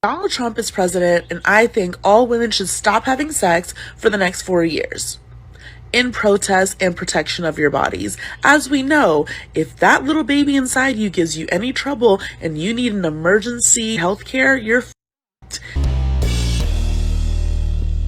Donald Trump is president, and I think all women should stop having sex for the next 4 years in protest and protection of your bodies. As we know, if that little baby inside you gives you any trouble and you need an emergency health care, you're f***ed.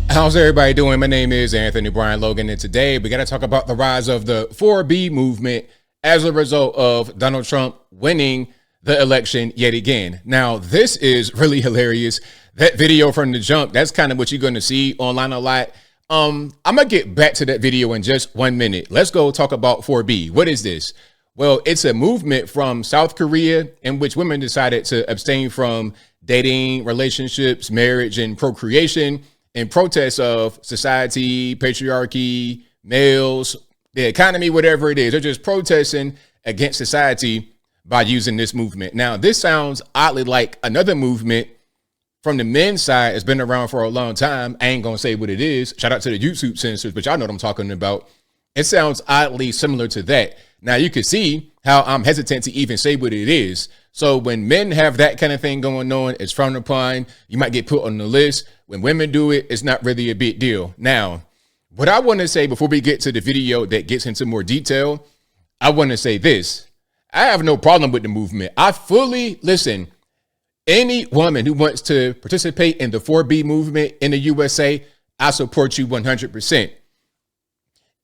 How's everybody doing? My name is Anthony Brian Logan, and today we got to talk about the rise of the 4B movement as a result of Donald Trump winning the election yet again. Now, this is really hilarious. That video from the jump, that's kind of what you're going to see online a lot. I'm going to get back to that video in just 1 minute. Let's go talk about 4B. What is this? Well, it's a movement from South Korea in which women decided to abstain from dating, relationships, marriage, and procreation in protest of society, patriarchy, males, the economy, whatever it is. They're just protesting against society by using this movement. Now, this sounds oddly like another movement from the men's side has been around for a long time. I ain't gonna say what it is. Shout out to the YouTube censors, but y'all know what I'm talking about. It sounds oddly similar to that. Now, you can see how I'm hesitant to even say what it is. So when men have that kind of thing going on, it's frowned upon. You might get put on the list. When women do it, it's not really a big deal. Now, what I want to say before we get to the video that gets into more detail, I want to say this. I have no problem with the movement. I fully listen. Any woman who wants to participate in the 4B movement in the USA, I support you 100%.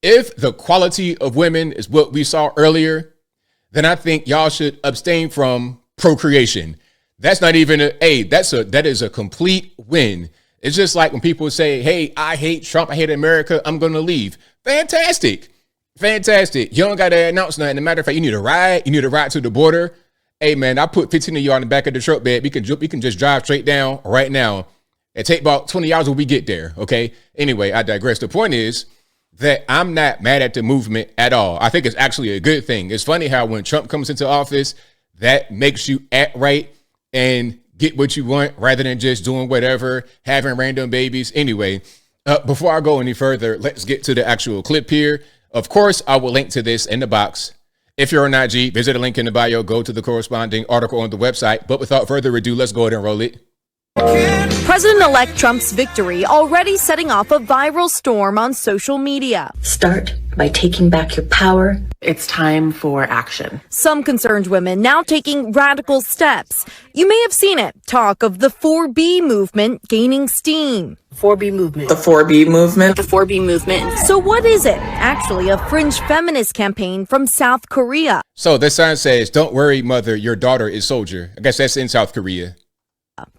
If the quality of women is what we saw earlier, then I think y'all should abstain from procreation. That's not even that is a complete win. It's just like when people say, hey, I hate Trump, I hate America, I'm going to leave. Fantastic. Fantastic. You don't got to announce nothing. As a matter of fact, you need a ride to the border. Hey, man, I put 15 of y'all in the back of the truck bed. We can just drive straight down right now. It take about 20 hours when we get there, okay? Anyway, I digress. The point is that I'm not mad at the movement at all. I think it's actually a good thing. It's funny how when Trump comes into office, that makes you act right and get what you want rather than just doing whatever, having random babies. Anyway, before I go any further, let's get to the actual clip here. Of course, I will link to this in the box. If you're on IG, visit a link in the bio, go to the corresponding article on the website. But without further ado, let's go ahead and roll it. President-elect Trump's victory already setting off a viral storm on social media. Start by taking back your power. It's time for action. Some concerned women now taking radical steps. You may have seen it. Talk of the 4B movement gaining steam. 4B movement. The 4B movement. The 4B movement. So what is it? Actually, a fringe feminist campaign from South Korea. So the sign says, don't worry, mother, your daughter is soldier. I guess that's in South Korea.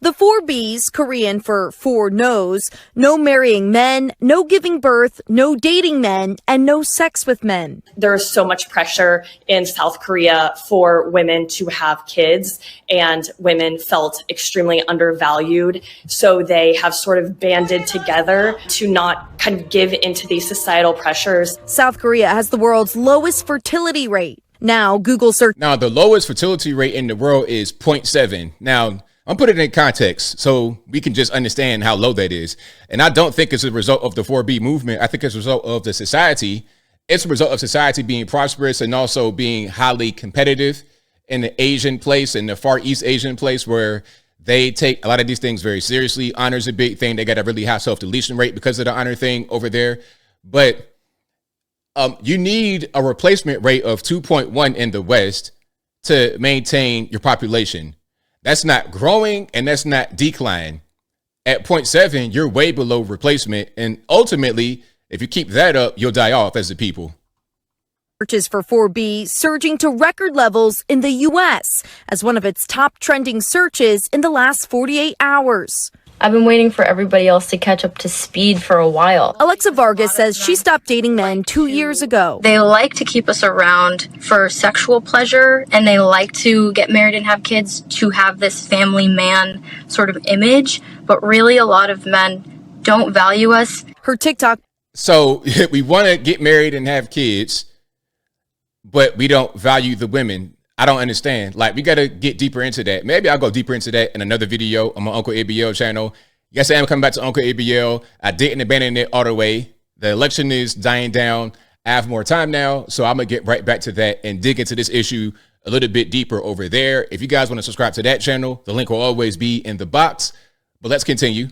The 4Bs, Korean for 4 no's, no marrying men, no giving birth, no dating men, and no sex with men. There is so much pressure in South Korea for women to have kids, and women felt extremely undervalued. So they have sort of banded together to not kind of give into these societal pressures. South Korea has the world's lowest fertility rate. Now, Google search. Now, the lowest fertility rate in the world is 0.7. Now, I'm putting it in context so we can just understand how low that is. And I don't think it's a result of the 4B movement. I think it's a result of the society. It's a result of society being prosperous and also being highly competitive in the Asian place, in the Far East Asian place, where they take a lot of these things very seriously. Honor is a big thing. They got a really high self-deletion rate because of the honor thing over there. But you need a replacement rate of 2.1 in the West to maintain your population. That's not growing and that's not declining. At 0.7, you're way below replacement. And ultimately, if you keep that up, you'll die off as a people. Searches for 4B surging to record levels in the U.S. as one of its top trending searches in the last 48 hours. I've been waiting for everybody else to catch up to speed for a while. Alexa Vargas says she stopped dating men 2 years ago. They like to keep us around for sexual pleasure, and they like to get married and have kids to have this family man sort of image. But really, a lot of men don't value us. Her TikTok. So we want to get married and have kids, but we don't value the women. I don't understand. Like, we got to get deeper into that. Maybe I'll go deeper into that in another video on my Uncle ABL channel. Yes, I am coming back to Uncle ABL. I didn't abandon it all the way. The election is dying down. I have more time now, so I'm going to get right back to that and dig into this issue a little bit deeper over there. If you guys want to subscribe to that channel, the link will always be in the box. But let's continue.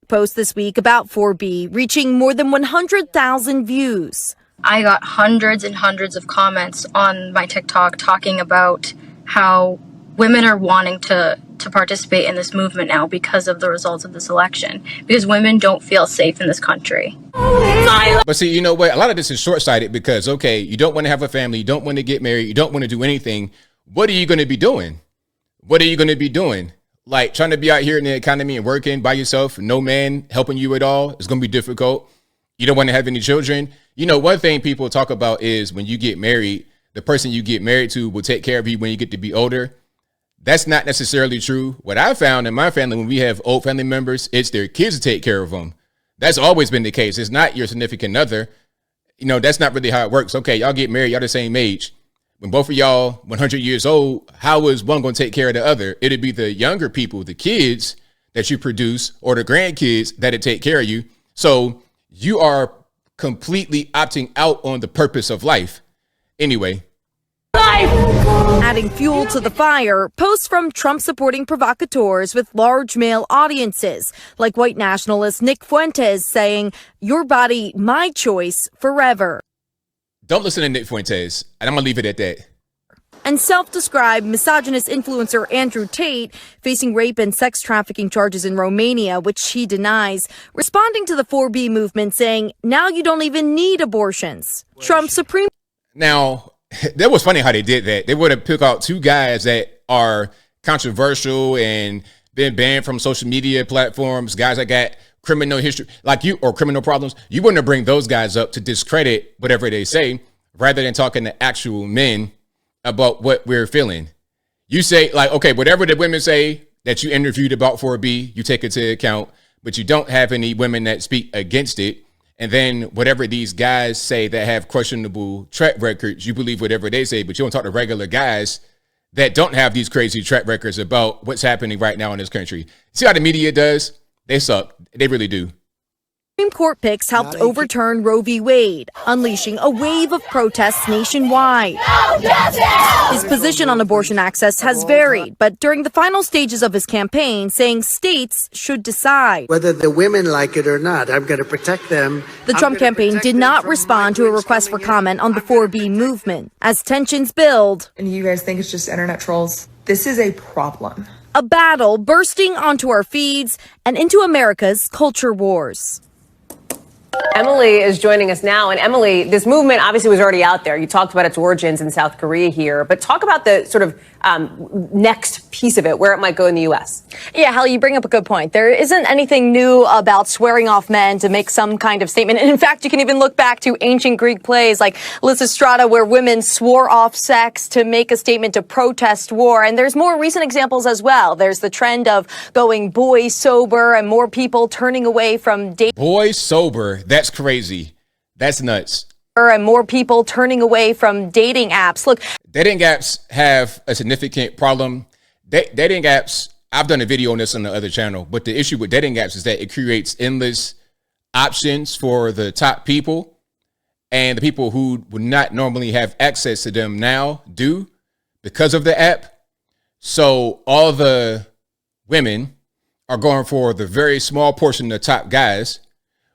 Post this week about 4B reaching more than 100,000 views. I got hundreds and hundreds of comments on my TikTok talking about how women are wanting to participate in this movement now because of the results of this election, because women don't feel safe in this country. But see, you know what? A lot of this is short-sighted because, okay, you don't want to have a family, you don't want to get married, you don't want to do anything. What are you going to be doing? What are you going to be doing? Like trying to be out here in the economy and working by yourself, no man helping you at all. It's going to be difficult. You don't want to have any children. You know, one thing people talk about is when you get married, the person you get married to will take care of you when you get to be older. That's not necessarily true. What I found in my family, when we have old family members, it's their kids to take care of them. That's always been the case. It's not your significant other. You know, that's not really how it works. Okay, y'all get married, y'all the same age. When both of y'all 100 years old, how is one going to take care of the other? It'd be the younger people, the kids that you produce, or the grandkids that'd take care of you. So you are completely opting out on the purpose of life. Anyway. Adding fuel to the fire, posts from Trump-supporting provocateurs with large male audiences, like white nationalist Nick Fuentes saying, "Your body, my choice, forever." Don't listen to Nick Fuentes, and I'm going to leave it at that. And self-described misogynist influencer Andrew Tate, facing rape and sex trafficking charges in Romania, which he denies, responding to the 4B movement saying, "Now you don't even need abortions." Trump's Supreme... Now, that was funny how they did that. They would have picked out two guys that are controversial and been banned from social media platforms, guys that got criminal history like you or criminal problems. You wouldn't bring those guys up to discredit whatever they say rather than talking to actual men about what we're feeling. You say like, okay, whatever the women say that you interviewed about 4B, you take it to account, but you don't have any women that speak against it. And then whatever these guys say that have questionable track records, you believe whatever they say, but you don't talk to regular guys that don't have these crazy track records about what's happening right now in this country. See how the media does? They suck. They really do. Supreme Court picks helped overturn Roe v. Wade, unleashing a wave of protests nationwide. His position on abortion access has varied, but during the final stages of his campaign, saying states should decide. Whether the women like it or not, I'm going to protect them. The Trump campaign did not respond to a request for comment on the 4B movement. As tensions build, and you guys think it's just internet trolls, this is a problem. A battle bursting onto our feeds and into America's culture wars. Emily is joining us now. And Emily, this movement obviously was already out there. You talked about its origins in South Korea here, but talk about the sort of next piece of it, where it might go in the U.S. Yeah, Hallie, you bring up a good point. There isn't anything new about swearing off men to make some kind of statement. And in fact, you can even look back to ancient Greek plays like Lysistrata, where women swore off sex to make a statement to protest war. And there's more recent examples as well. There's the trend of going boy sober and more people turning away from dating. Boy sober, that's crazy. That's nuts. And more people turning away from dating apps. Look, dating apps have a significant problem. Dating apps, I've done a video on this on the other channel, but the issue with dating apps is that it creates endless options for the top people, and the people who would not normally have access to them now do because of the app. So all the women are going for the very small portion of the top guys,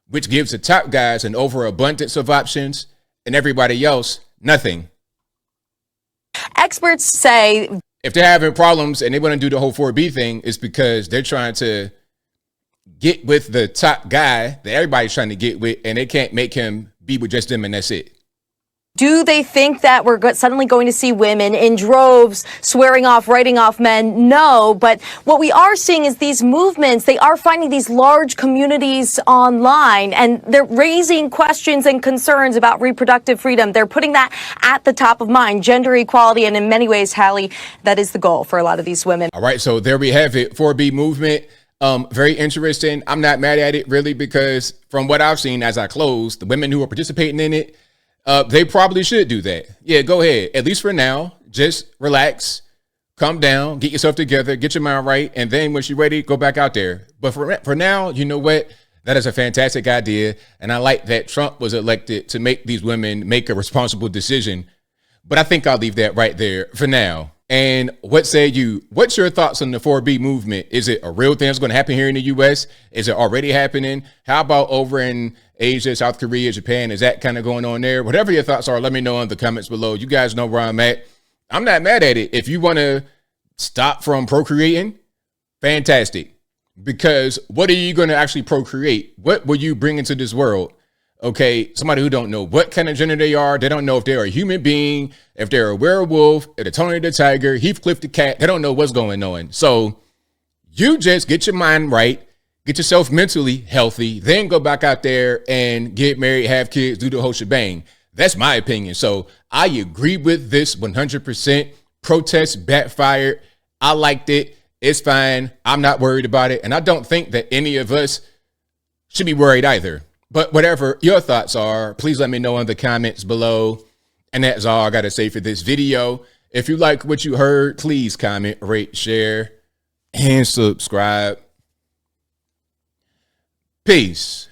which gives the top guys an overabundance of options and everybody else nothing. Experts say if they're having problems and they want to do the whole 4B thing, it's because they're trying to get with the top guy that everybody's trying to get with, and they can't make him be with just them, and that's it. Do they think that we're suddenly going to see women in droves swearing off, writing off men? No. But what we are seeing is these movements, they are finding these large communities online, and they're raising questions and concerns about reproductive freedom. They're putting that at the top of mind, gender equality. And in many ways, Hallie, that is the goal for a lot of these women. All right. So there we have it. 4B movement. Very interesting. I'm not mad at it, really, because from what I've seen as I close, the women who are participating in it, they probably should do that. Yeah, go ahead. At least for now, just relax, calm down, get yourself together, get your mind right. And then when you're ready, go back out there. But for now, you know what? That is a fantastic idea. And I like that Trump was elected to make these women make a responsible decision. But I think I'll leave that right there for now. And what say you? What's your thoughts on the 4B movement? Is it a real thing that's going to happen here in the U.S.? Is it already happening? How about over in Asia, South Korea, Japan? Is that kind of going on there? Whatever your thoughts are, let me know in the comments below. You guys know where I'm at. I'm not mad at it. If you want to stop from procreating, fantastic. Because what are you going to actually procreate? What will you bring into this world? Okay, somebody who don't know what kind of gender they are. They don't know if they're a human being, if they're a werewolf, if they're Tony the Tiger, Heathcliff the cat. They don't know what's going on. So you just get your mind right, get yourself mentally healthy, then go back out there and get married, have kids, do the whole shebang. That's my opinion. So I agree with this 100%. Protest backfired. I liked it. It's fine. I'm not worried about it. And I don't think that any of us should be worried either. But whatever your thoughts are, please let me know in the comments below. And that's all I got to say for this video. If you like what you heard, please comment, rate, share, and subscribe. Peace.